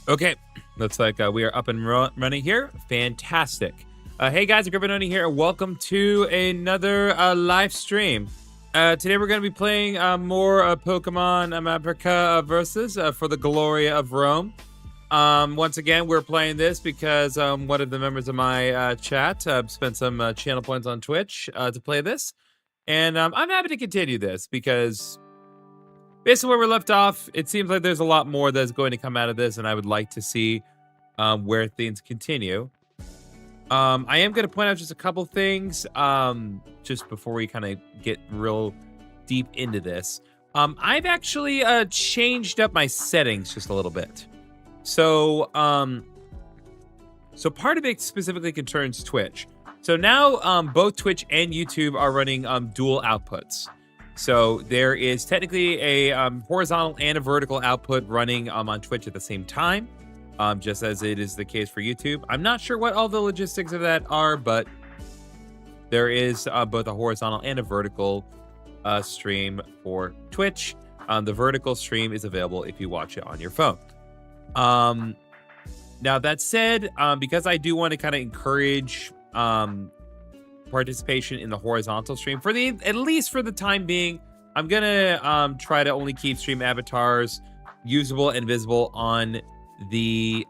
Okay, looks like we are up and running here. Fantastic. Hey guys, Griffin here, and welcome to another live stream. Today we're going to be playing more Pokemon Africa versus for the glory of Rome. Once again, we're playing this because one of the members of my chat spent some channel points on Twitch to play this. And I'm happy to continue this because based on where we left off, it seems like there's a lot more that's going to come out of this, and I would like to see where things continue. I am going to point out just a couple things just before we kind of get real deep into this. I've actually changed up my settings just a little bit. So part of it specifically concerns Twitch. So now both Twitch and YouTube are running dual outputs. So there is technically a horizontal and a vertical output running on Twitch at the same time, just as it is the case for YouTube. I'm not sure what all the logistics of that are, but there is both a horizontal and a vertical stream for Twitch. The vertical stream is available if you watch it on your phone. Now that said, because I do want to kind of encourage participation in the horizontal stream at least for the time being, I'm gonna try to only keep stream avatars usable and visible on the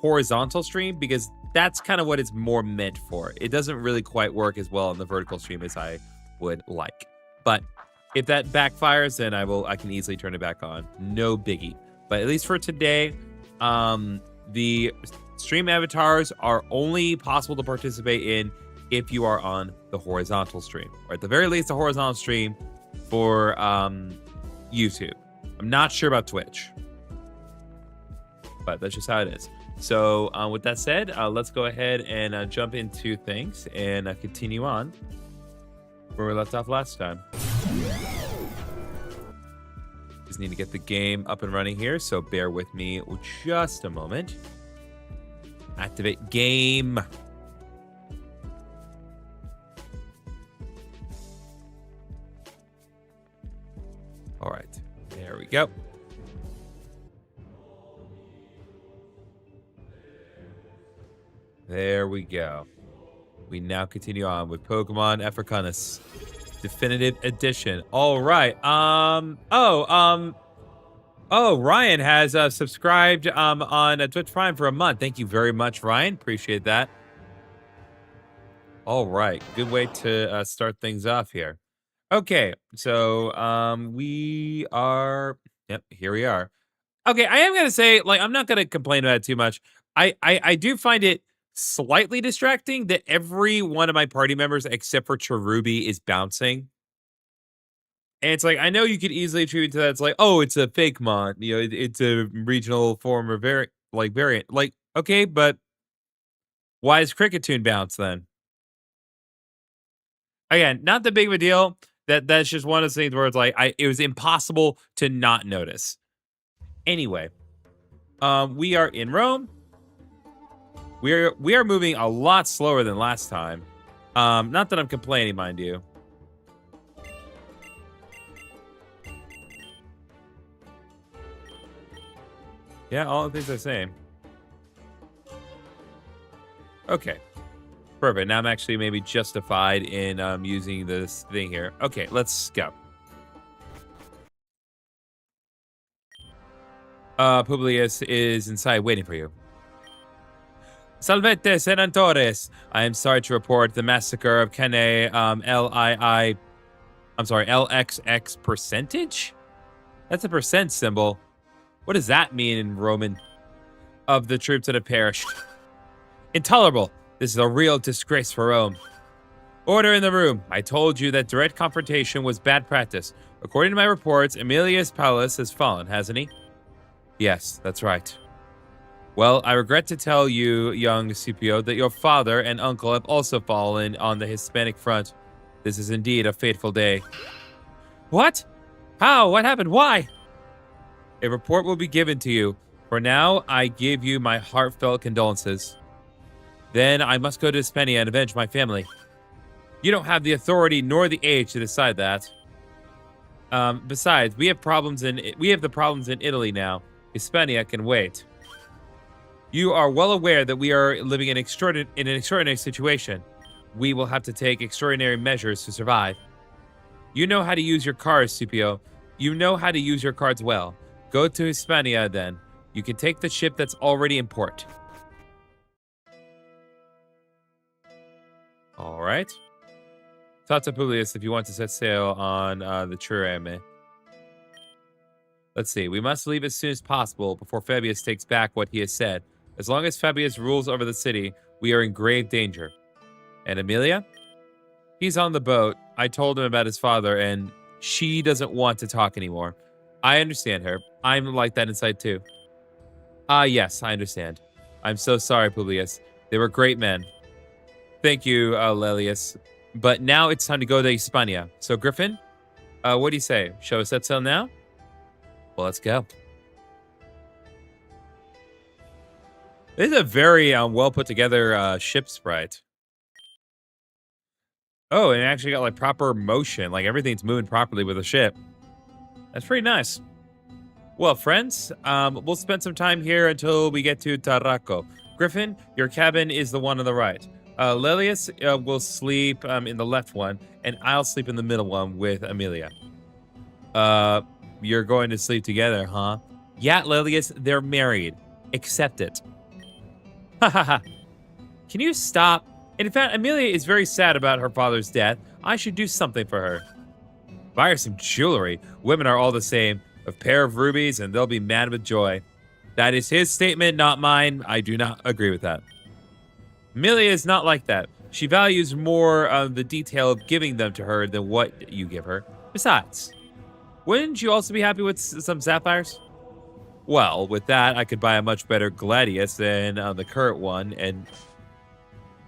horizontal stream, because that's kind of what it's more meant for. It doesn't really quite work as well on the vertical stream as I would like. But if that backfires, then I can easily turn it back on. No biggie. But at least for today, the stream avatars are only possible to participate in if you are on the horizontal stream, or at the very least, the horizontal stream for YouTube. I'm not sure about Twitch, but that's just how it is. So with that said, let's go ahead and jump into things and continue on where we left off last time. Just need to get the game up and running here, so bear with me just a moment. Activate game. All right, there we go. There we go. We now continue on with Pokemon Africanvs Definitive Edition. All right. Ryan has subscribed on Twitch Prime for a month. Thank you very much, Ryan. Appreciate that. All right. Good way to start things off here. Okay, so we are Yep, here we are. Okay, I am gonna say, like, I'm not gonna complain about it too much. I do find it slightly distracting that every one of my party members, except for Cherubi, is bouncing. And it's like, I know you could easily attribute to that. It's like, oh, it's a fake mon. It's a regional form or variant. Like, okay, but why is Cricketune bounce then? Again, not that big of a deal. That's just one of those things where it's like, it was impossible to not notice. Anyway, we are in Rome. We are moving a lot slower than last time. Not that I'm complaining, mind you. Yeah, all the things are the same. Okay. Perfect. Now I'm actually maybe justified in using this thing here. Okay, let's go. Publius is inside waiting for you. Salvete, senatores. I am sorry to report the massacre of Kene LXX percentage? That's a percent symbol. What does that mean in Roman? Of the troops that have perished. Intolerable. This is a real disgrace for Rome. Order in the room. I told you that direct confrontation was bad practice. According to my reports, Aemilius Paulus has fallen, hasn't he? Yes, that's right. Well, I regret to tell you, young Scipio, that your father and uncle have also fallen on the Hispanic front. This is indeed a fateful day. What? How? What happened? Why? A report will be given to you. For now, I give you my heartfelt condolences. Then I must go to Hispania and avenge my family. You don't have the authority nor the age to decide that. Besides, we have the problems in Italy now. Hispania can wait. You are well aware that we are living in an extraordinary situation. We will have to take extraordinary measures to survive. You know how to use your cards, Scipio. You know how to use your cards well. Go to Hispania then. You can take the ship that's already in port. All right. Talk to Publius if you want to set sail on the Trireme. Let's see. We must leave as soon as possible before Fabius takes back what he has said. As long as Fabius rules over the city, we are in grave danger. And Amelia? He's on the boat. I told him about his father, and she doesn't want to talk anymore. I understand her. I'm like that inside too. Yes, I understand. I'm so sorry, Publius. They were great men. Thank you, Lelius. But now it's time to go to Hispania. So, Griffin, what do you say? Shall we set sail now? Well, let's go. This is a very well put together ship sprite. Oh, and it actually got like proper motion. Like everything's moving properly with the ship. That's pretty nice. Well, friends, we'll spend some time here until we get to Tarraco. Griffin, your cabin is the one on the right. Lelius will sleep in the left one, and I'll sleep in the middle one with Amelia. You're going to sleep together, huh? Yeah, Lelius, they're married. Accept it. Ha ha ha. Can you stop? And in fact, Amelia is very sad about her father's death. I should do something for her. Buy her some jewelry. Women are all the same. A pair of rubies, and they'll be mad with joy. That is his statement, not mine. I do not agree with that. Amelia is not like that. She values more the detail of giving them to her than what you give her. Besides, wouldn't you also be happy with some sapphires? Well, with that, I could buy a much better Gladius than the current one. And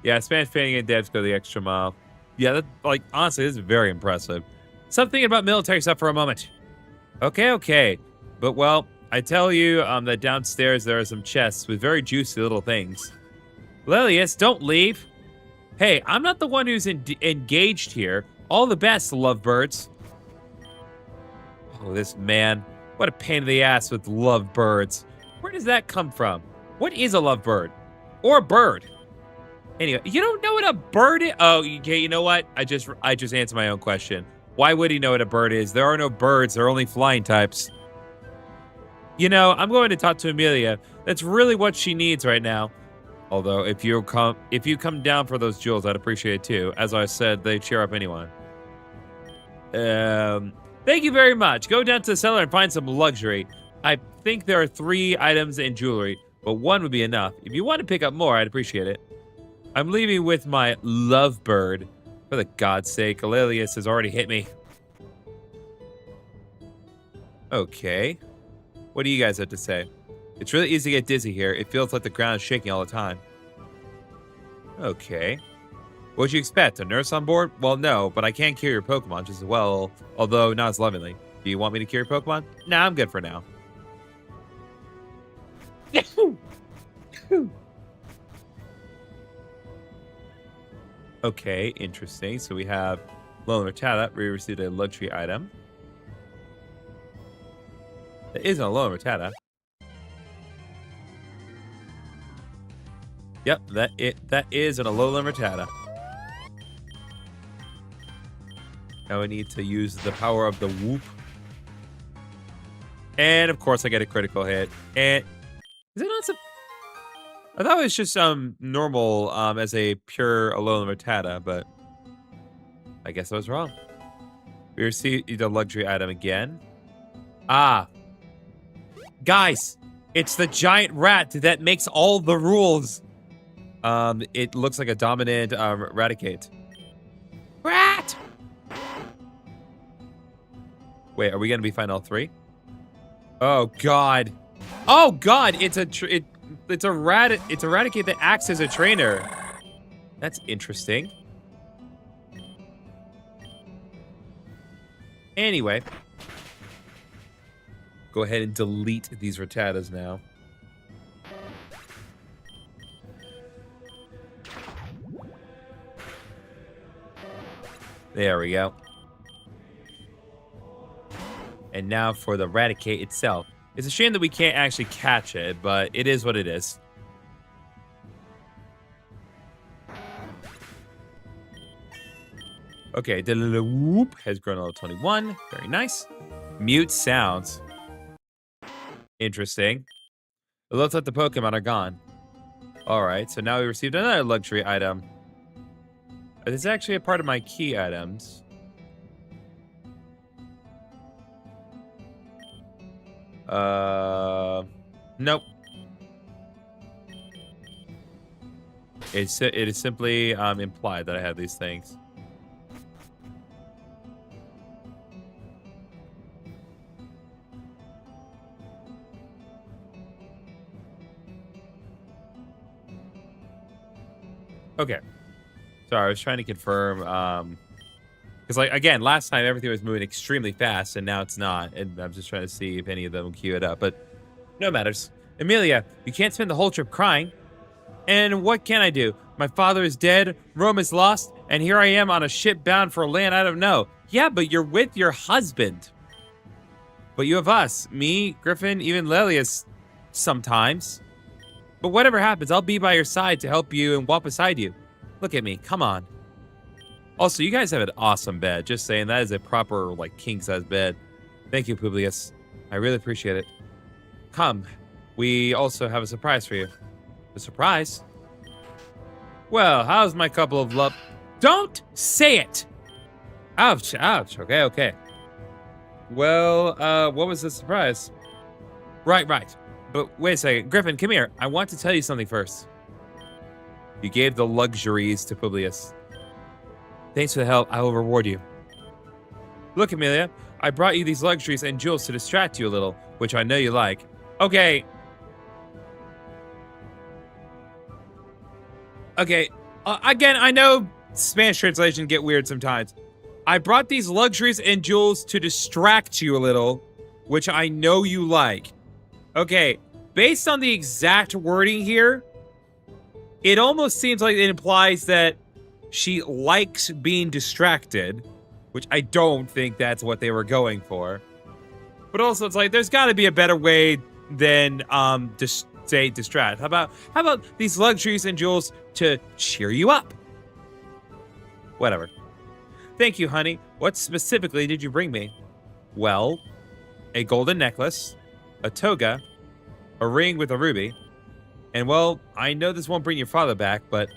yeah, Spanish painting and devs go the extra mile. Yeah, that, like, honestly, this is very impressive. Something about military stuff for a moment. Okay. But, well, I tell you that downstairs there are some chests with very juicy little things. Lelius, don't leave. Hey, I'm not the one who's engaged here. All the best, lovebirds. Oh, this man. What a pain in the ass with lovebirds. Where does that come from? What is a lovebird? Or a bird? Anyway, you don't know what a bird is? Oh, okay, you know what? I just answered my own question. Why would he know what a bird is? There are no birds. There are only flying types. You know, I'm going to talk to Amelia. That's really what she needs right now. Although, if you come down for those jewels, I'd appreciate it too. As I said, they cheer up anyone. There Thank you very much. Go down to the cellar and find some luxury. I think there are 3 items in jewelry, but 1 would be enough. If you want to pick up more, I'd appreciate it. I'm leaving with my lovebird. For the God's sake, Aurelius has already hit me. Okay. What do you guys have to say? It's really easy to get dizzy here. It feels like the ground is shaking all the time. Okay. What'd you expect? A nurse on board? Well, no, but I can cure your Pokemon just as well, although not as lovingly. Do you want me to cure your Pokemon? Nah, I'm good for now. Okay, interesting. So we have Lone Rattata. We received a luxury item. That isn't a Lone Rattata. Yep, that is an Alolan Rattata. Now I need to use the power of the whoop. And of course I get a critical hit. And is it not some? I thought it was just normal as a pure Alolan Rattata, but I guess I was wrong. We received the luxury item again. Ah. Guys, it's the giant rat that makes all the rules. It looks like a dominant Raticate. Rat! Wait, are we gonna be finding all 3? Oh God! Oh God! It's a Raticate that acts as a trainer. That's interesting. Anyway, go ahead and delete these Rattatas now. There we go. And now for the Raticate itself. It's a shame that we can't actually catch it, but it is what it is. Okay, the little whoop has grown level 21. Very nice. Mute sounds. Interesting. It looks like the Pokemon are gone. Alright, so now we received another luxury item. This is actually a part of my key items. Nope. It is simply implied that I have these things. Okay. Sorry, I was trying to confirm, because, like, again, last time everything was moving extremely fast, and now it's not, and I'm just trying to see if any of them will queue it up, but no matters. Amelia, you can't spend the whole trip crying. And what can I do? My father is dead, Rome is lost, and here I am on a ship bound for a land I don't know. Yeah, but you're with your husband. But you have us, me, Griffin, even Lelius, sometimes. But whatever happens, I'll be by your side to help you and walk beside you. Look at me, come on. Also, you guys have an awesome bed. Just saying, that is a proper, like, king-size bed. Thank you, Publius. I really appreciate it. Come, we also have a surprise for you. A surprise? Well, how's my couple of love... Don't say it! Ouch, ouch. Okay, okay. Well, what was the surprise? Right. But wait a second. Griffin, come here. I want to tell you something first. You gave the luxuries to Publius. Thanks for the help. I will reward you. Look, Amelia, I brought you these luxuries and jewels to distract you a little, which I know you like. Okay. Okay. Again, I know Spanish translations get weird sometimes. I brought these luxuries and jewels to distract you a little, which I know you like. Okay. Based on the exact wording here, it almost seems like it implies that she likes being distracted, which I don't think that's what they were going for. But also, it's like, there's got to be a better way than just say distract. How about these luxuries and jewels to cheer you up? Whatever. Thank you, honey. What specifically did you bring me? Well, a golden necklace, a toga, a ring with a ruby, and well, I know this won't bring your father back, but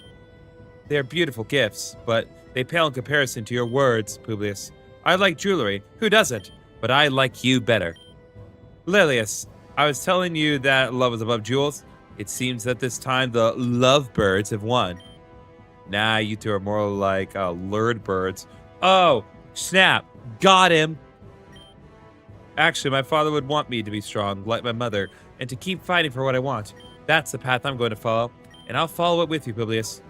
they're beautiful gifts, but they pale in comparison to your words, Publius. I like jewelry. Who doesn't? but I like you better. Lilius, I was telling you that love is above jewels. It seems that this time the lovebirds have won. Nah, you two are more like lured birds. Oh, snap. Got him. Actually, my father would want me to be strong, like my mother, and to keep fighting for what I want. That's the path I'm going to follow, and I'll follow it with you, Publius.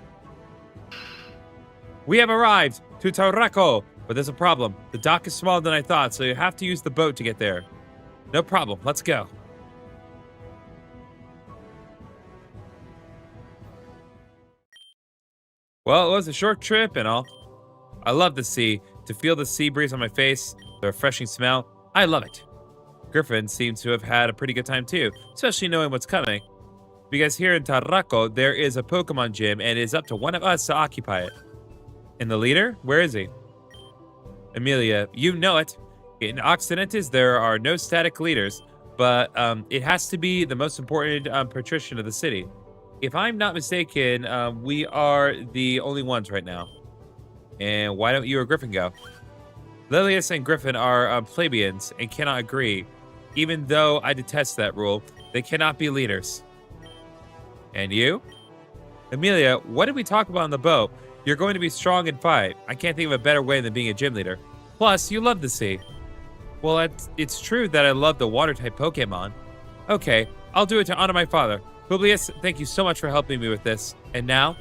We have arrived to Tarraco, but there's a problem. The dock is smaller than I thought, so you have to use the boat to get there. No problem. Let's go. Well, it was a short trip and all. I love the sea. To feel the sea breeze on my face, the refreshing smell, I love it. Griffin seems to have had a pretty good time too, especially knowing what's coming. Because here in Tarraco, there is a Pokemon gym and it is up to one of us to occupy it. And the leader? Where is he? Amelia, you know it. In Occidentis, there are no static leaders, but it has to be the most important patrician of the city. If I'm not mistaken, we are the only ones right now. And why don't you or Griffin go? Lilius and Griffin are plebeians and cannot agree. Even though I detest that rule, they cannot be leaders. And you? Amelia, what did we talk about on the boat? You're going to be strong and fight. I can't think of a better way than being a gym leader. Plus, you love the sea. Well, it's true that I love the water-type Pokemon. Okay, I'll do it to honor my father. Publius, thank you so much for helping me with this. And now,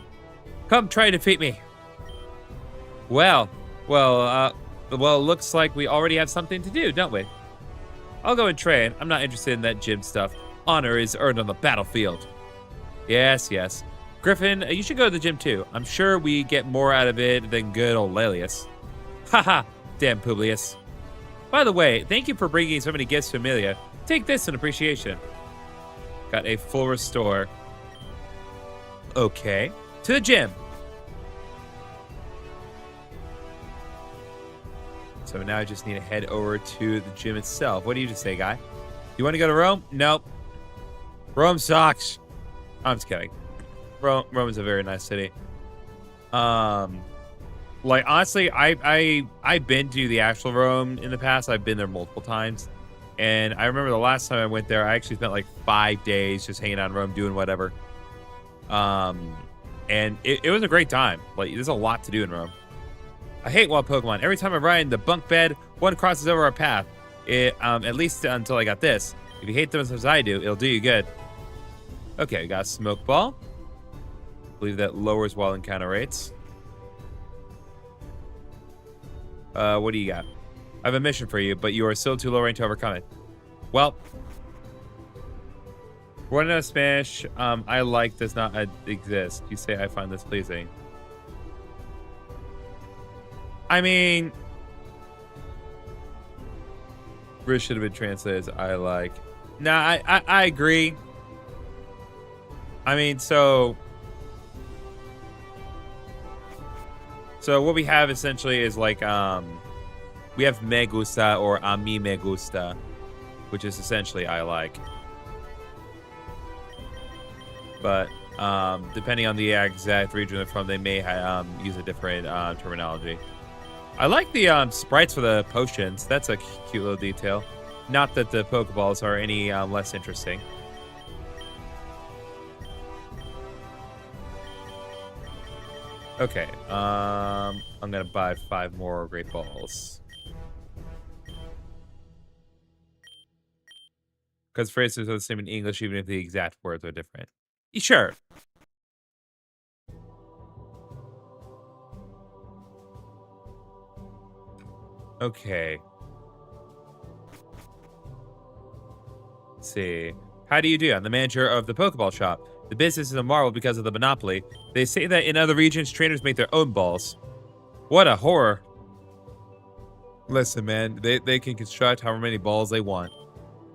come try to defeat me. Well, it looks like we already have something to do, don't we? I'll go and train. I'm not interested in that gym stuff. Honor is earned on the battlefield. Yes. Griffin, you should go to the gym too. I'm sure we get more out of it than good old Lilius. Haha, damn Publius. By the way, thank you for bringing so many gifts to Amelia. Take this in appreciation. Got a full restore. Okay, to the gym. So now I just need to head over to the gym itself. What do you just say, guy? You want to go to Rome? Nope. Rome sucks. I'm just kidding. Rome is a very nice city. Like honestly, I've been to the actual Rome in the past. I've been there multiple times, and I remember the last time I went there, I actually spent like 5 days just hanging out in Rome, doing whatever. And it was a great time. Like there's a lot to do in Rome. I hate wild Pokemon. Every time I ride in the bunk bed, one crosses over our path. At least until I got this. If you hate them as much as I do, it'll do you good. Okay, we got a Smoke Ball. I believe that lowers wild encounter rates. What do you got? I have a mission for you, but you are still too low rank to overcome it. Well, want to know Spanish? I like does not exist. You say I find this pleasing. I mean, this should have been translated as I like. Nah, I agree. I mean, so what we have essentially is like, we have me gusta or a mí me gusta, which is essentially I like. But depending on the exact region they're from, they may use a different terminology. I like the sprites for the potions. That's a cute little detail. Not that the Pokeballs are any less interesting. Okay, I'm gonna buy 5 more Great Balls. Because phrases are the same in English, even if the exact words are different. Sure. Okay. Let's see. How do you do? I'm the manager of the Pokeball shop. The business is a marvel because of the monopoly. They say that in other regions, trainers make their own balls. What a horror. Listen, man, they can construct however many balls they want.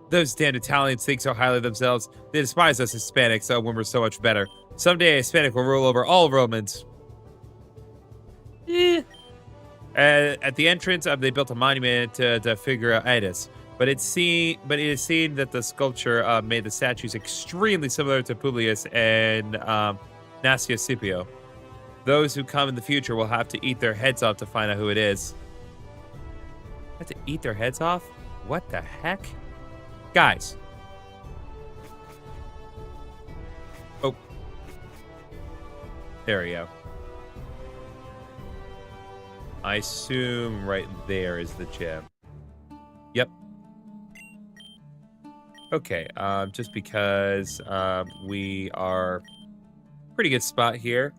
Those damn Italians think so highly of themselves. They despise us Hispanics when we're so much better. Someday a Hispanic will rule over all Romans. At the entrance, they built a monument to Figueiras. But it is seen that the sculpture made the statues extremely similar to Publius and Nastia Scipio. Those who come in the future will have to eat their heads off to find out who it is. Have to eat their heads off? What the heck? Guys. Oh. There we go. I assume right there is the gym. Yep. Okay, just because we are pretty good spot here.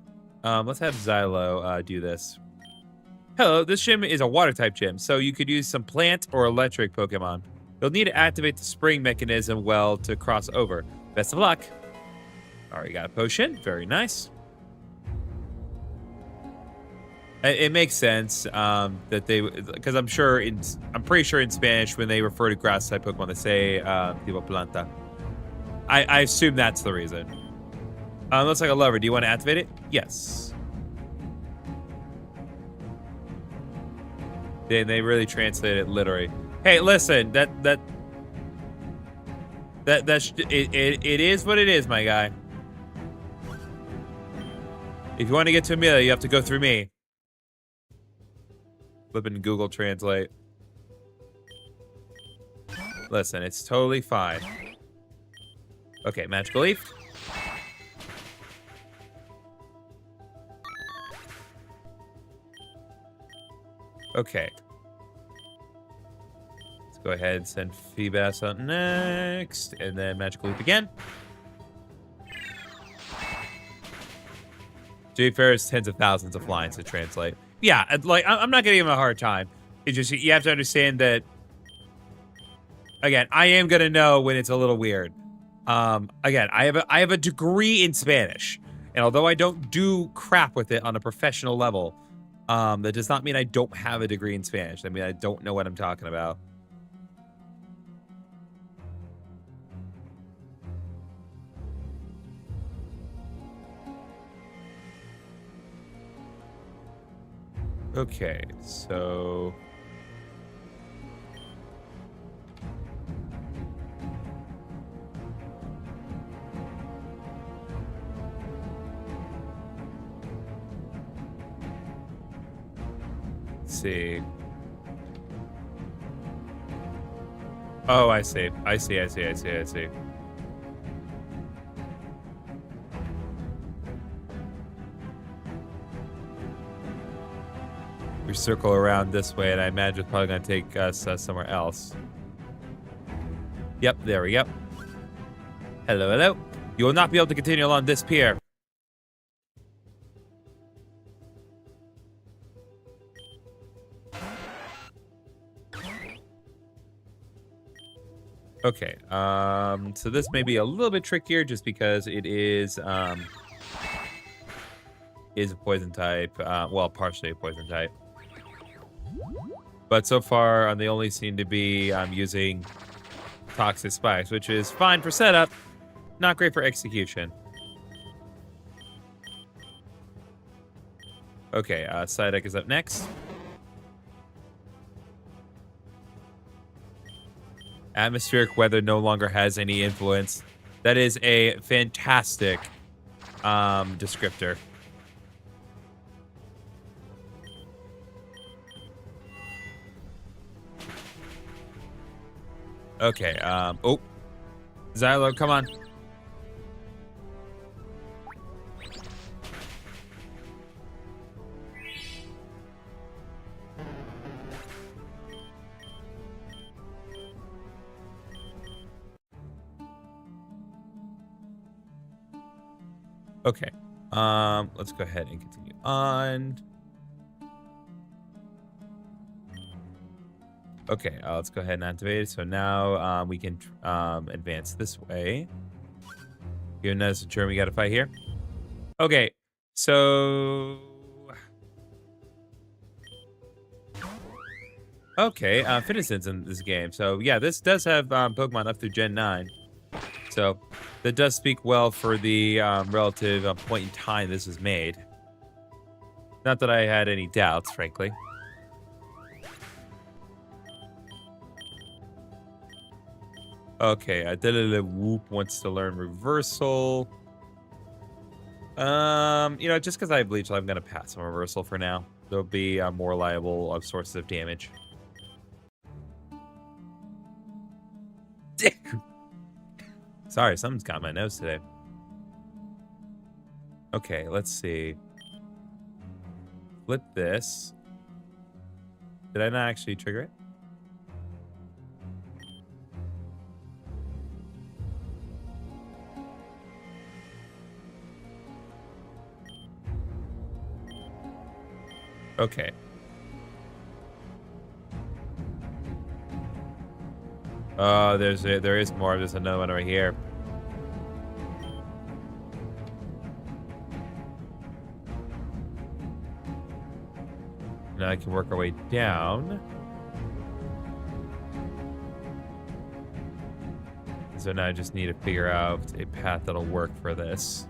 Let's have Xylo do this. Hello, this gym is a water-type gym, so you could use some plant or electric Pokemon. You'll need to activate the spring mechanism well to cross over. Best of luck. All right, got a potion. Very nice. It makes sense that they, because I'm pretty sure in Spanish when they refer to grass-type Pokemon, they say tipo planta. I assume that's the reason. Looks like a lever. Do you want to activate it? Yes. They really translate it literally. Hey, listen, it is what it is, my guy. If you want to get to Amelia, you have to go through me. Flipping Google Translate. Listen, it's totally fine. Okay, Magical Leaf. Okay. Let's go ahead and send Feebas out next. And then Magical Leap again. J-Fair is tens of thousands of lines to translate. Yeah, like, I'm not giving him a hard time. It's just, you have to understand that, again, I am going to know when it's a little weird. Again, I have a degree in Spanish. And although I don't do crap with it on a professional level, that does not mean I don't have a degree in Spanish. I mean, I don't know what I'm talking about. Okay, so... Let's see. Oh, I see. I see. We circle around this way, and I imagine it's probably going to take us somewhere else. Yep, there we go. Hello, hello. You will not be able to continue along this pier. Okay, so this may be a little bit trickier just because it is a poison type. Well, partially a poison type. But so far, they only seem to be using toxic spikes, which is fine for setup, not great for execution. Okay, Psyduck is up next. Atmospheric weather no longer has any influence. That is a fantastic descriptor. Okay, oh. Xylo, come on. Okay, let's go ahead and continue on. Okay, let's go ahead and activate it. So now we can advance this way. Giving us a turn we got to fight here. Okay, so... Okay, Finison's in this game. So yeah, this does have Pokemon up through Gen 9. So that does speak well for the relative point in time this was made. Not that I had any doubts, frankly. Okay, Whoop wants to learn Reversal. You know, just because I have Bleach, I'm going to pass on Reversal for now. There'll be more reliable sources of damage. Sorry, something's got my nose today. Okay, let's see. Flip this. Did I not actually trigger it? Okay. Oh, there is more. There's another one right here. Now I can work our way down. So now I just need to figure out a path that'll work for this.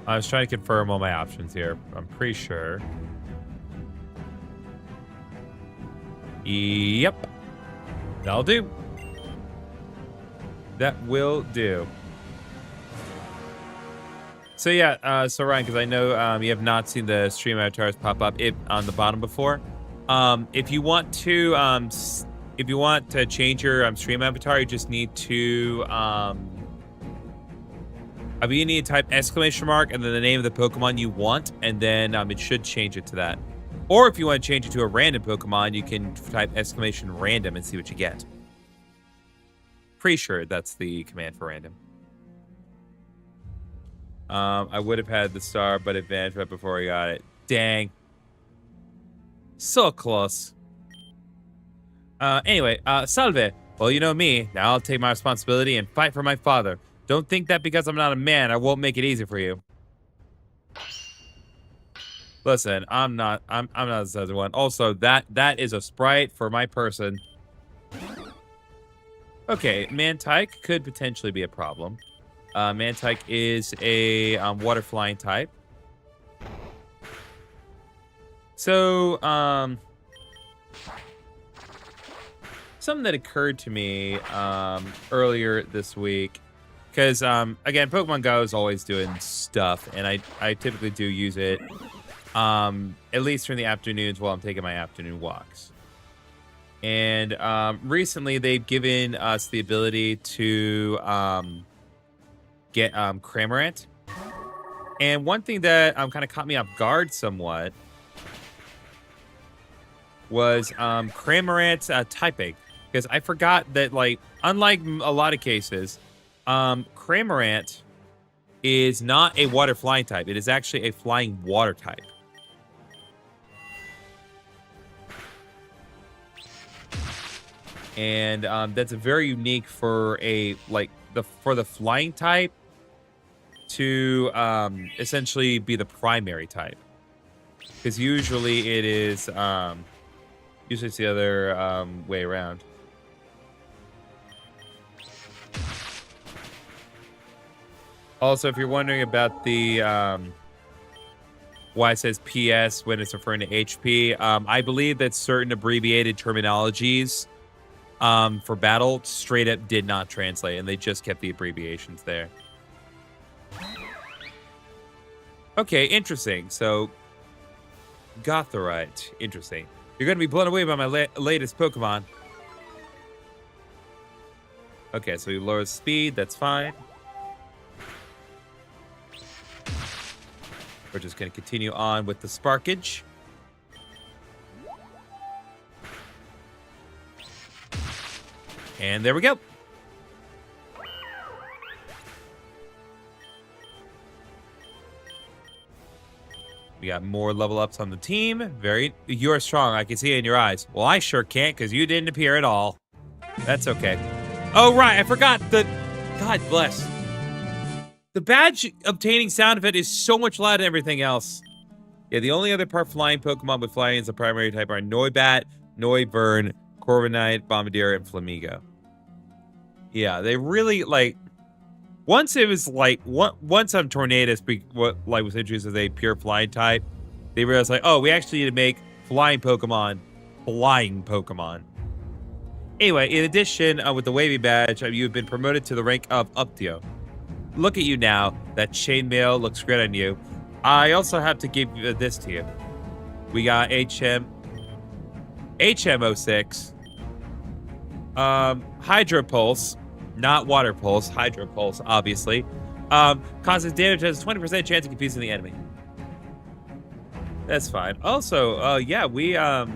I was trying to confirm all my options here. I'm pretty sure. Yep. That'll do. That will do. So yeah, so Ryan, because I know you have not seen the stream avatars pop up on the bottom before. If you want to change your stream avatar, you just need to you need to type exclamation mark and then the name of the Pokemon you want, and then it should change it to that. Or if you want to change it to a random Pokemon, you can type exclamation random and see what you get. Pretty sure that's the command for random. I would have had the star, but advanced right before I got it. Dang. So close. Anyway, salve. Well, you know me. Now I'll take my responsibility and fight for my father. Don't think that because I'm not a man, I won't make it easy for you. Listen, I'm not the southern one. Also, that is a sprite for my person. Okay, Mantike could potentially be a problem. Mantike is a water flying type. So, something that occurred to me earlier this week, because again, Pokemon Go is always doing stuff, and I typically do use it at least during the afternoons while I'm taking my afternoon walks. And recently, they've given us the ability to get Cramorant. And one thing that kind of caught me off guard somewhat was Cramorant's typing. Because I forgot that, like, unlike a lot of cases, Cramorant is not a water flying type. It is actually a flying water type. And that's very unique for a for the flying type to essentially be the primary type, because usually it is usually it's the other way around. Also, if you're wondering about the why it says PS when it's referring to HP, I believe that certain abbreviated terminologies for battle straight up did not translate, and they just kept the abbreviations there. Okay, interesting. So, Gotharite. Interesting. You're going to be blown away by my latest Pokemon. Okay, so you lower speed. That's fine. We're just going to continue on with the Sparkage. And there we go. We got more level ups on the team. You're strong. I can see it in your eyes. Well, I sure can't because you didn't appear at all. That's okay. Oh, right. I forgot the... God bless. The badge obtaining sound effect is so much louder than everything else. Yeah, the only other part flying Pokemon with flying as the primary type are Noibat, Noivern, Corviknight, Bombardier, and Flamigo. Yeah, they really, like... Once it was like, once Tornadus was introduced as a pure flying type, they realized like, oh, we actually need to make flying Pokemon flying Pokemon. Anyway, in addition, with the wavy badge, you've been promoted to the rank of Uptio. Look at you now. That chainmail looks great on you. I also have to give this to you. We got HM. HM06. Hydro Pulse. Not Water Pulse. Hydro Pulse, obviously. Causes damage, has a 20% chance of confusing the enemy. That's fine. Also, yeah, we, our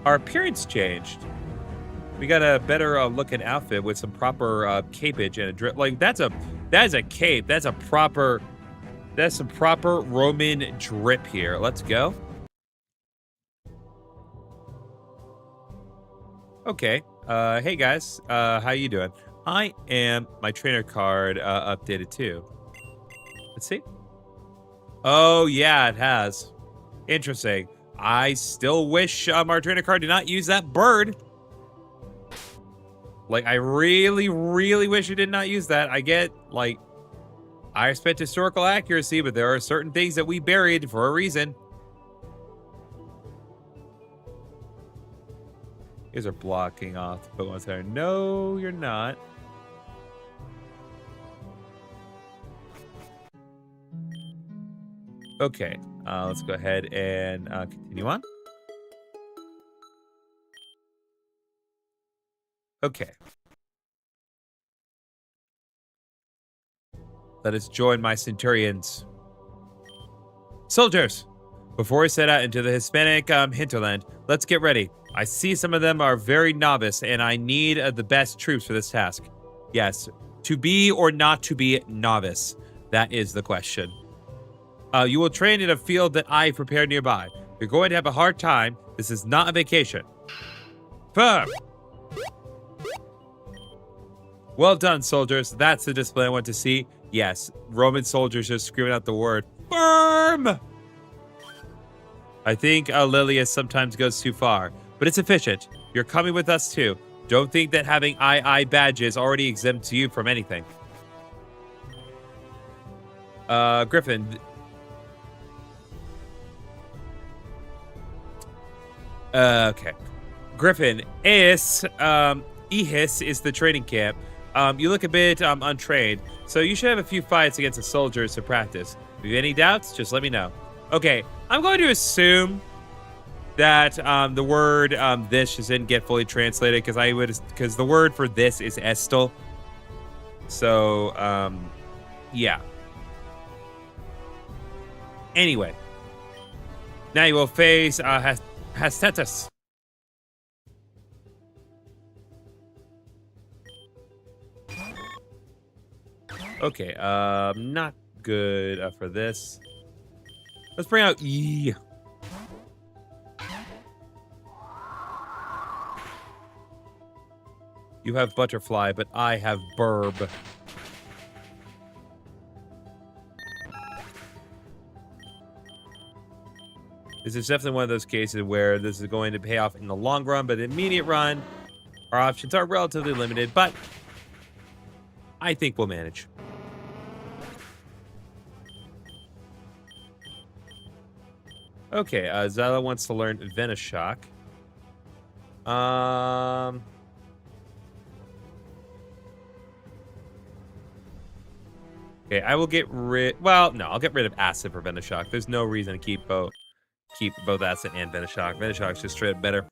appearance changed. We got a better looking outfit with some proper capage and a drip. Like, that is a cape. That's some proper Roman drip here. Let's go. Okay. Hey guys. How you doing? I am. My trainer card updated too. Let's see. Oh yeah, it has. Interesting. I still wish our trainer card did not use that bird. Like, I really, really wish it did not use that. I get, like, I respect historical accuracy, but there are certain things that we buried for a reason. You guys are blocking off the Pokemon Center. No, you're not. Okay, let's go ahead and continue on. Okay. Let us join my centurions. Soldiers! Before we set out into the Hispanic hinterland, let's get ready. I see some of them are very novice, and I need the best troops for this task. Yes, to be or not to be novice. That is the question. You will train in a field that I prepared nearby. You're going to have a hard time. This is not a vacation. Firm! Well done, soldiers. That's the display I want to see. Yes, Roman soldiers just screaming out the word, firm! I think Lilius sometimes goes too far, but it's efficient. You're coming with us too. Don't think that having II badges already exempts you from anything. Griffin. Okay. Griffin, Ehis is the training camp. You look a bit untrained, so you should have a few fights against the soldiers to practice. If you have any doubts, just let me know. Okay, I'm going to assume that the word this just didn't get fully translated because the word for this is estel. So yeah. Anyway, now you will face Hastetus. Okay, not good for this. Let's bring out E. You have Butterfly, but I have Burb. This is definitely one of those cases where this is going to pay off in the long run, but the immediate run, our options are relatively limited, but I think we'll manage. Okay, Zella wants to learn Venoshock. Okay, I will get rid... Well, no, I'll get rid of Acid for Venoshock. There's no reason to keep both Acid and Venoshock. Venoshock's just straight up better.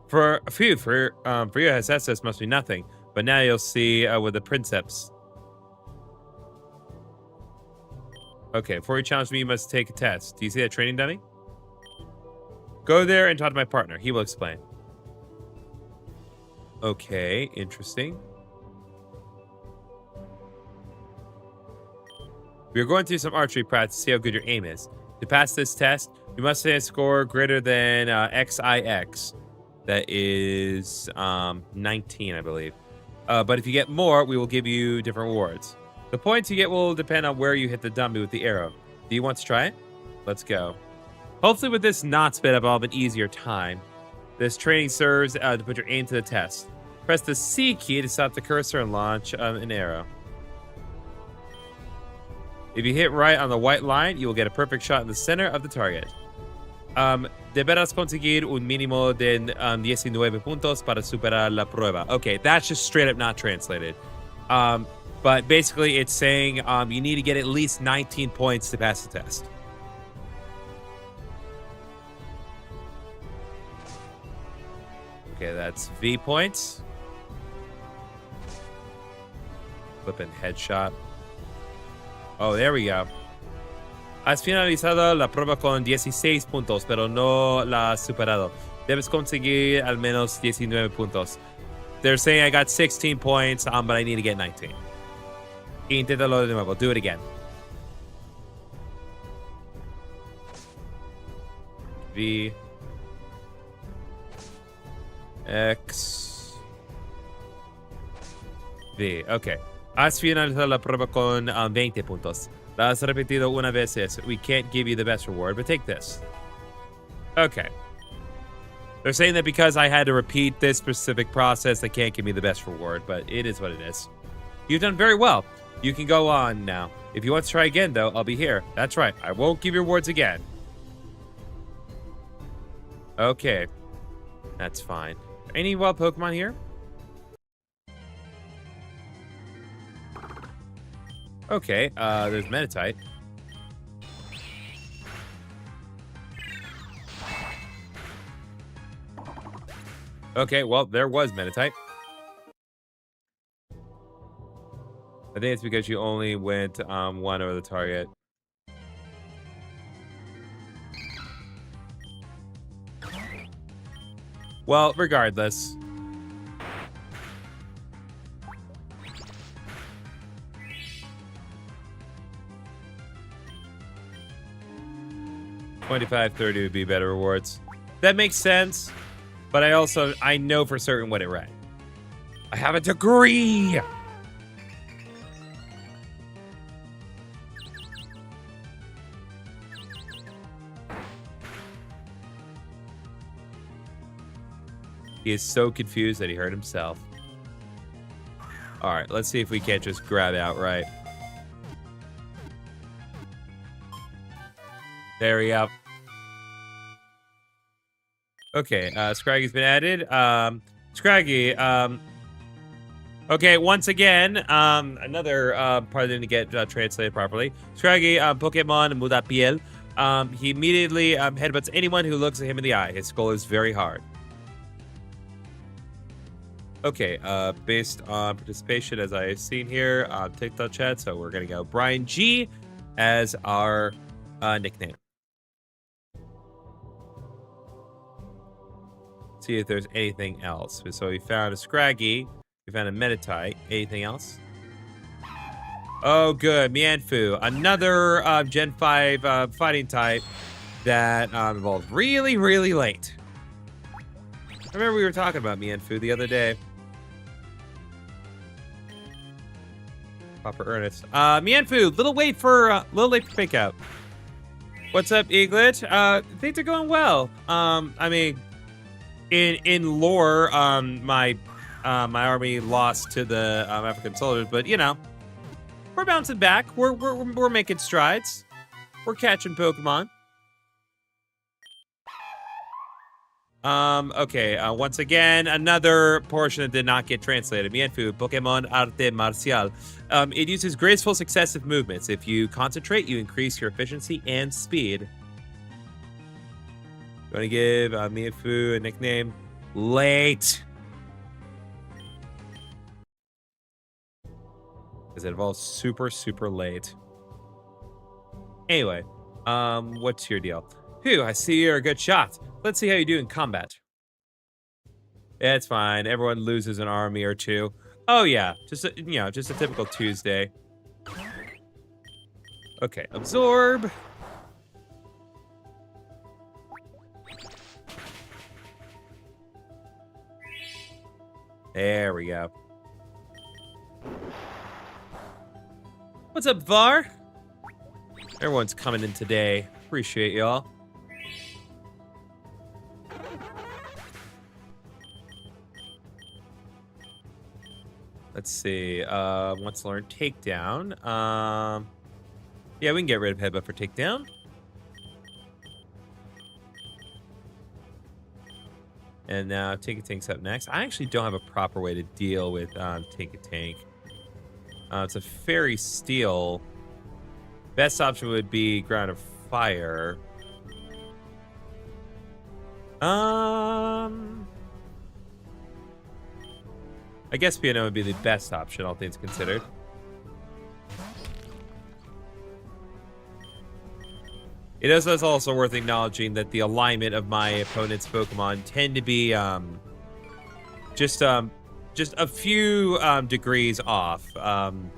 For you, Hessus must be nothing. But now you'll see with the Princeps. Okay, before you challenge me, you must take a test. Do you see that training dummy? Go there and talk to my partner. He will explain. Okay, interesting. We are going through some archery practice to see how good your aim is. To pass this test, you must say a score greater than XIX. That is 19, I believe. But if you get more, we will give you different rewards. The points you get will depend on where you hit the dummy with the arrow. Do you want to try it? Let's go. Hopefully with this not sped up, I'll have an easier time. This training serves to put your aim to the test. Press the C key to stop the cursor and launch an arrow. If you hit right on the white line, you will get a perfect shot in the center of the target. Deberás conseguir un mínimo de 19 puntos para superar la prueba. Okay, that's just straight up not translated. But basically it's saying you need to get at least 19 points to pass the test. Okay, that's V points. Flipping headshot. Oh, there we go. Has finalizado la prueba con 16 puntos, pero no la has superado. Debes conseguir al menos 19 puntos. They're saying I got 16 points, but I need to get 19. Inténtalo de nuevo. Do it again. V. X. V. Okay. Has finalizado la prueba con 20 puntos. La has repetido una vez. We can't give you the best reward, but take this. Okay. They're saying that because I had to repeat this specific process, they can't give me the best reward, but it is what it is. You've done very well. You can go on now. If you want to try again, though, I'll be here. That's right. I won't give you rewards again. Okay. That's fine. Any wild Pokemon here? Okay. There's Meditite. Okay, well, there was Meditite. I think it's because you only went one over the target. Well, regardless. $25, $30 would be better rewards. That makes sense. But I know for certain what it read. I have a degree! He is so confused that he hurt himself. Alright, let's see if we can't just grab outright. There we go. Okay, Scraggy's been added. Scraggy, okay, once again, another part didn't get translated properly. Scraggy, Pokemon muda piel. He immediately headbutts anyone who looks at him in the eye. His skull is very hard. Okay, based on participation, as I've seen here on TikTok chat, so we're gonna go Brian G as our nickname. See if there's anything else. So we found a Scraggy. We found a Meditite. Anything else? Oh, good. Mianfu. Another Gen 5 fighting type that evolved really, really late. I remember we were talking about Mianfu the other day. Proper earnest. Mianfu, little late for fake out. What's up, Eaglet? Things are going well. I mean, in lore, my army lost to the African soldiers, but you know, we're bouncing back. We're making strides. We're catching Pokemon. Okay, once again, another portion that did not get translated. Mianfu, Pokemon Arte Marcial. It uses graceful successive movements. If you concentrate, you increase your efficiency and speed. You want to give Mianfu a nickname? Late. Because it evolves super, super late. Anyway, what's your deal? Phew, I see you're a good shot. Let's see how you do in combat. Yeah, it's fine. Everyone loses an army or two. Oh yeah, just a typical Tuesday. Okay, absorb. There we go. What's up, Var? Everyone's coming in today. Appreciate y'all. Let's see. Wants to learn takedown. Yeah, we can get rid of headbutt for takedown. And now Tank's up next. I actually don't have a proper way to deal with Tank. It's a Fairy Steel. Best option would be Ground of Fire. I guess piano would be the best option, all things considered. It is also worth acknowledging that the alignment of my opponent's Pokemon tend to be just a few degrees off. Kind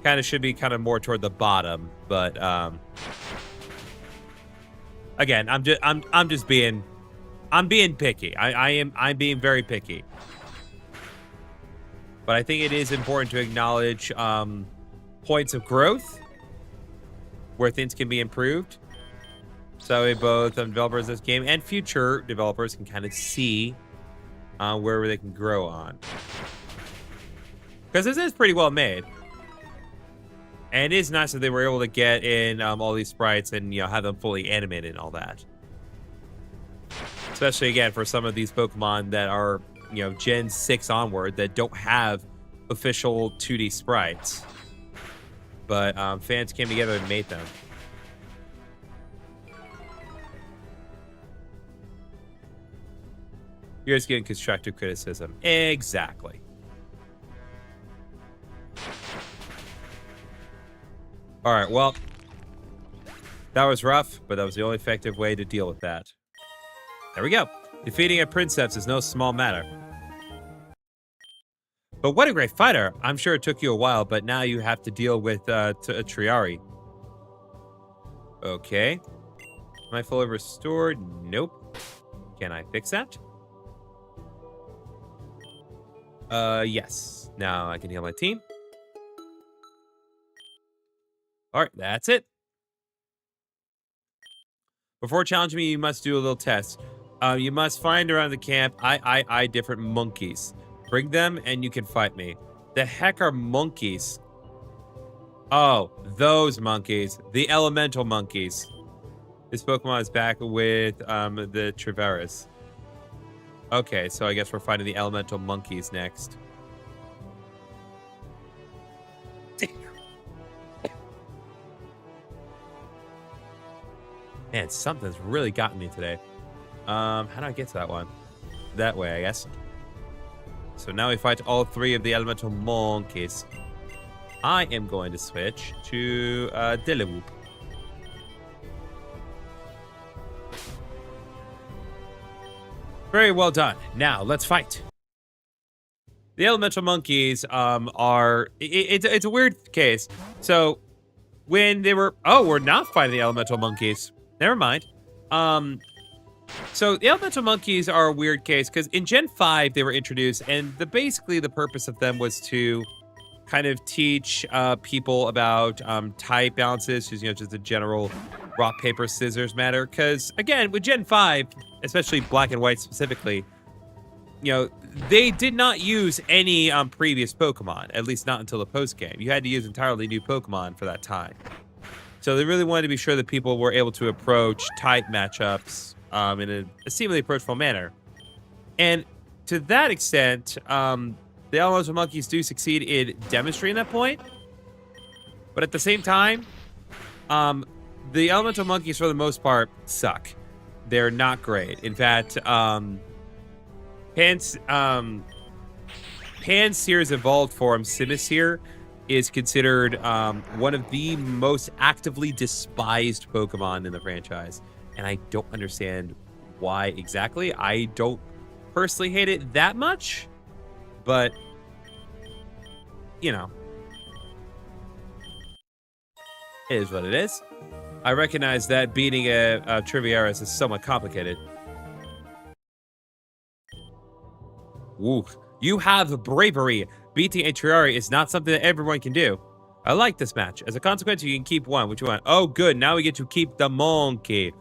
of should be kind of more toward the bottom, but again, I'm being picky. I'm being very picky. But I think it is important to acknowledge points of growth where things can be improved. So both developers of this game and future developers can kind of see where they can grow on. Because this is pretty well made. And it is nice that they were able to get in all these sprites and, have them fully animated and all that. Especially, again, for some of these Pokemon that are, Gen 6 onward that don't have official 2D sprites. But fans came together and made them. You're just getting constructive criticism. Exactly. All right, well, that was rough, but that was the only effective way to deal with that. There we go. Defeating a Princeps is no small matter. But what a great fighter. I'm sure it took you a while, but now you have to deal with a Triari. Okay. Am I fully restored? Nope. Can I fix that? Yes. Now I can heal my team. All right, that's it. Before challenging me, you must do a little test. You must find around the camp different monkeys. Bring them and you can fight me. The heck are monkeys? Oh, those monkeys. The elemental monkeys. This Pokemon is back with the Traveras. Okay, so I guess we're fighting the elemental monkeys next. Man, something's really gotten me today. How do I get to that one? That way, I guess. So now we fight all three of the elemental monkeys. I am going to switch to Dilliwoop. Very well done. Now, let's fight. The elemental monkeys are... It's a weird case. So, when they were... Oh, we're not fighting the elemental monkeys. Never mind. So, the elemental monkeys are a weird case, because in Gen 5, they were introduced, and basically the purpose of them was to kind of teach people about type balances, just the general rock, paper, scissors matter. Because, again, with Gen 5... especially black and white specifically, they did not use any previous Pokemon, at least not until the post-game. You had to use entirely new Pokemon for that time. So they really wanted to be sure that people were able to approach type matchups in a seemingly approachable manner. And to that extent, the elemental monkeys do succeed in demonstrating that point. But at the same time, the elemental monkeys, for the most part, suck. They're not great. In fact, Pansear's evolved form, Simisear, is considered one of the most actively despised Pokemon in the franchise. And I don't understand why exactly. I don't personally hate it that much, but, it is what it is. I recognize that beating a Triviaris is somewhat complicated. Woo. You have bravery. Beating a Triari is not something that everyone can do. I like this match. As a consequence, you can keep one. Which one? Oh, good. Now we get to keep the monkey.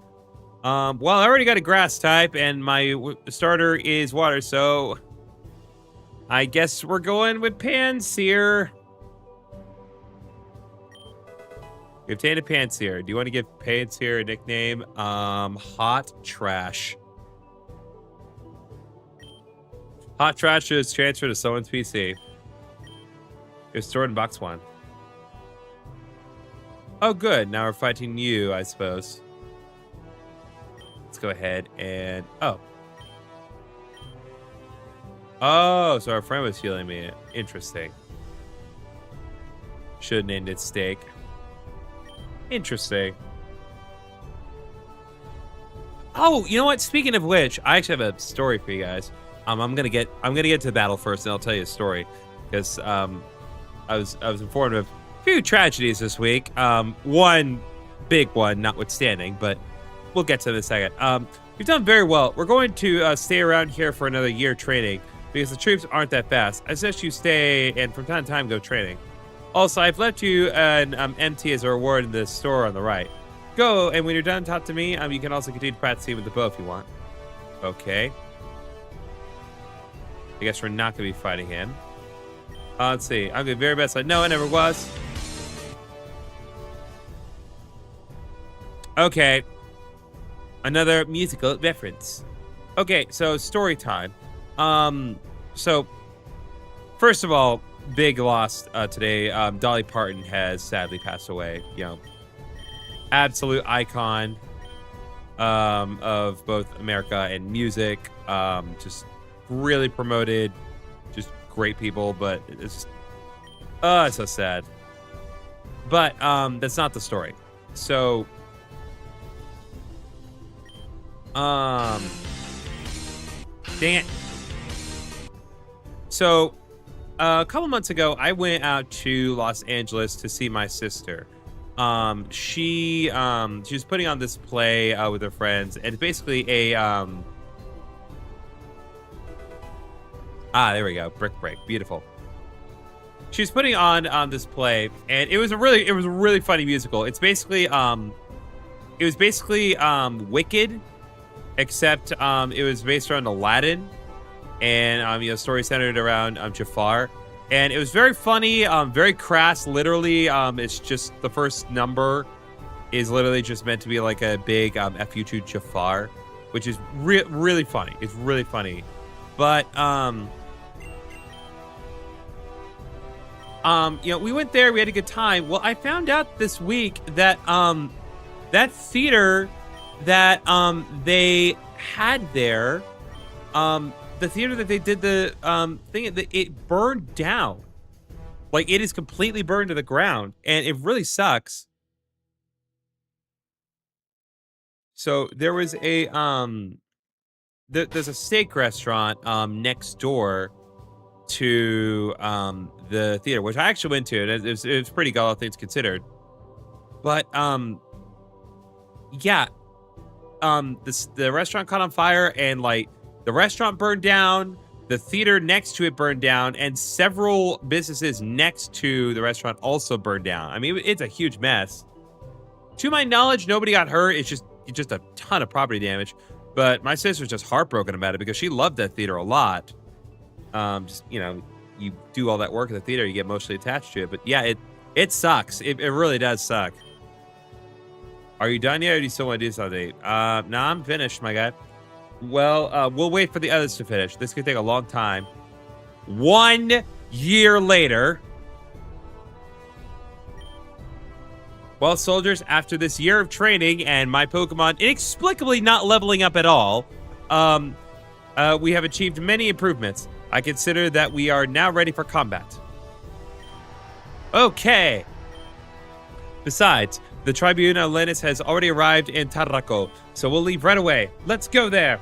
Well, I already got a grass type, and my starter is water, so I guess we're going with Pansear. We obtained a Pansear. Do you want to give Pansear a nickname? Hot Trash. Hot Trash is transferred to someone's PC. It's stored in box 1. Oh, good. Now we're fighting you, I suppose. Let's go ahead and... Oh. Oh, so our friend was healing me. Interesting. Should have named it Steak. Interesting. Oh, you know what? Speaking of which, I actually have a story for you guys. I'm gonna get to the battle first, and I'll tell you a story because I was informed of a few tragedies this week. One big one, notwithstanding, but we'll get to it in a second. We've done very well. We're going to stay around here for another year training because the troops aren't that fast. I suggest you stay and from time to time go training. Also, I've left you an MT as a reward in the store on the right. Go, and when you're done, talk to me. You can also continue practicing with the bow if you want. Okay. I guess we're not going to be fighting him. Let's see. I'm the very best. No, I never was. Okay. Another musical reference. Okay, so story time. So first of all, big loss today. Dolly Parton has sadly passed away. You know, absolute icon of both America and music. Just really promoted, just great people, but it's so sad. But that's not the story. So dang it. So a couple months ago, I went out to Los Angeles to see my sister. She was putting on this play with her friends, and it's basically a there we go, Brick Break, beautiful. She was putting on this play, and it was a really funny musical. It's basically Wicked, except it was based around Aladdin, and you know, story centered around Jafar. And it was very funny, very crass. Literally, it's just the first number is literally just meant to be like a big F you to Jafar, which is really funny. It's really funny. But, you know, we went there. We had a good time. Well, I found out this week that that theater that they had there, the theater that they did the thing, it burned down. Like, it is completely burned to the ground, and it really sucks. So there was a there's a steak restaurant next door to the theater, which I actually went to, and it was pretty good, all things considered. But yeah, the restaurant caught on fire, and like the restaurant burned down, the theater next to it burned down, and several businesses next to the restaurant also burned down. I mean, it's a huge mess. To my knowledge, nobody got hurt. It's just a ton of property damage. But my sister's just heartbroken about it because she loved that theater a lot. Just, you know, you do all that work at the theater, you get emotionally attached to it. But yeah, it sucks. It really does suck. Are you done yet, or do you still want to do something? No, I'm finished, my guy. Well, we'll wait for the others to finish. This could take a long time. 1 year later. Well, soldiers, after this year of training and my Pokemon inexplicably not leveling up at all, we have achieved many improvements. I consider that we are now ready for combat. Okay. Besides, the Tribuna Lennis has already arrived in Tarraco, so we'll leave right away. Let's go there.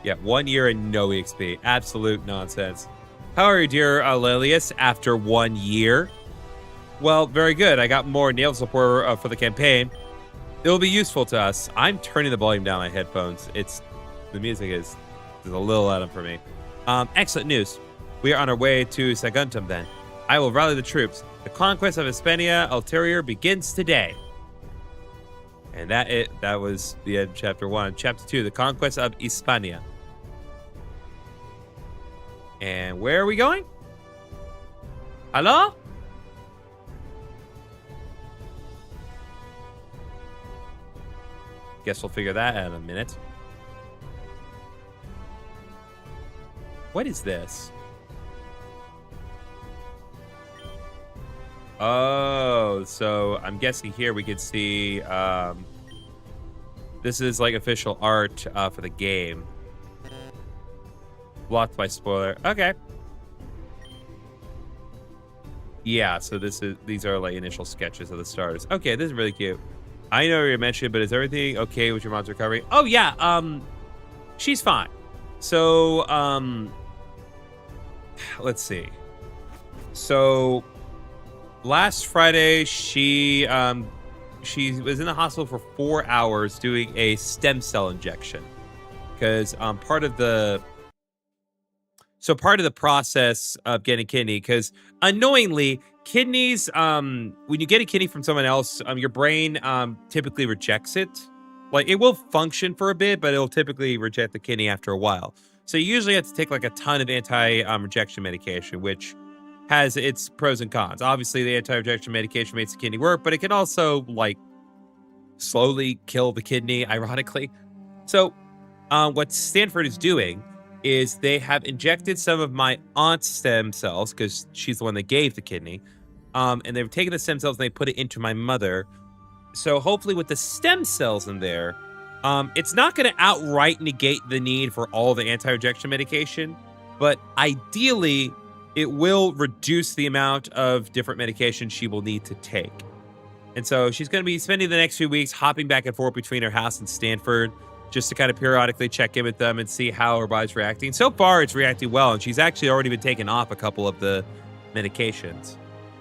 Yeah, 1 year and no EXP. Absolute nonsense. How are you, dear Lelius, after 1 year? Well, very good. I got more nail support for the campaign. It will be useful to us. I'm turning the volume down on my headphones. The music is a little loud for me. Excellent news. We are on our way to Saguntum then. I will rally the troops. The conquest of Hispania Ulterior begins today. And that was the end of chapter 1. Chapter 2, the conquest of Hispania. And where are we going? Hello? Guess we'll figure that out in a minute. What is this? Oh, so I'm guessing here we could see this is like official art for the game. Blocked by spoiler. Okay. Yeah, so these are like initial sketches of the stars. Okay, this is really cute. I know you mentioned, but is everything okay with your mom's recovery? Oh yeah, she's fine. So, let's see. So last Friday, she was in the hospital for 4 hours doing a stem cell injection because part of the process of getting kidney, because unknowingly kidneys, when you get a kidney from someone else, your brain typically rejects it. Like it will function for a bit, but it'll typically reject the kidney after a while. So you usually have to take like a ton of anti-rejection medication, which has its pros and cons. Obviously, the anti-rejection medication makes the kidney work, but it can also like slowly kill the kidney, ironically. So what Stanford is doing is they have injected some of my aunt's stem cells, because she's the one that gave the kidney. And they've taken the stem cells and they put it into my mother. So hopefully with the stem cells in there, it's not going to outright negate the need for all the anti-rejection medication, but ideally it will reduce the amount of different medications she will need to take. And so she's going to be spending the next few weeks hopping back and forth between her house and Stanford, just to kind of periodically check in with them and see how her body's reacting. So far, it's reacting well, and she's actually already been taking off a couple of the medications.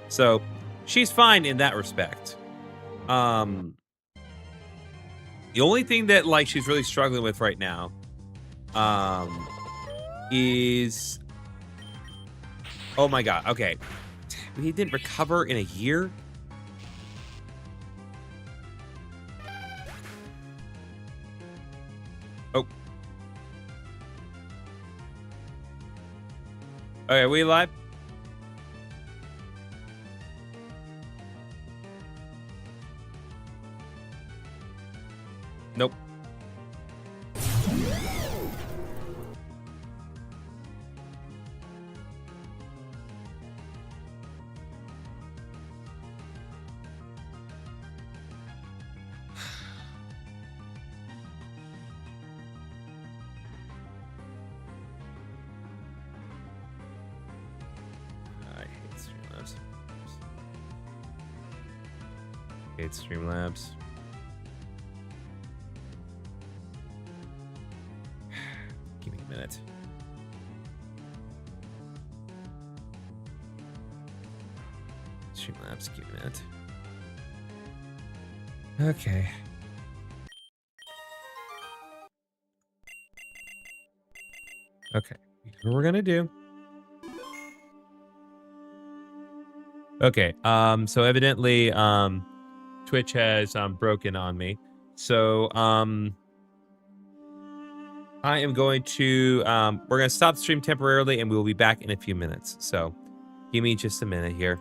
So she's fine in that respect. The only thing that like she's really struggling with right now is... Oh my god, okay. He didn't recover in a year? Oh. Okay, are we live? Nope. Streamlabs. Give me a minute. Streamlabs, give me a minute. Okay. Okay. Here's what we're gonna do. Okay. So evidently, Twitch has broken on me. So I am going to we're gonna stop the stream temporarily and we will be back in a few minutes. So give me just a minute here.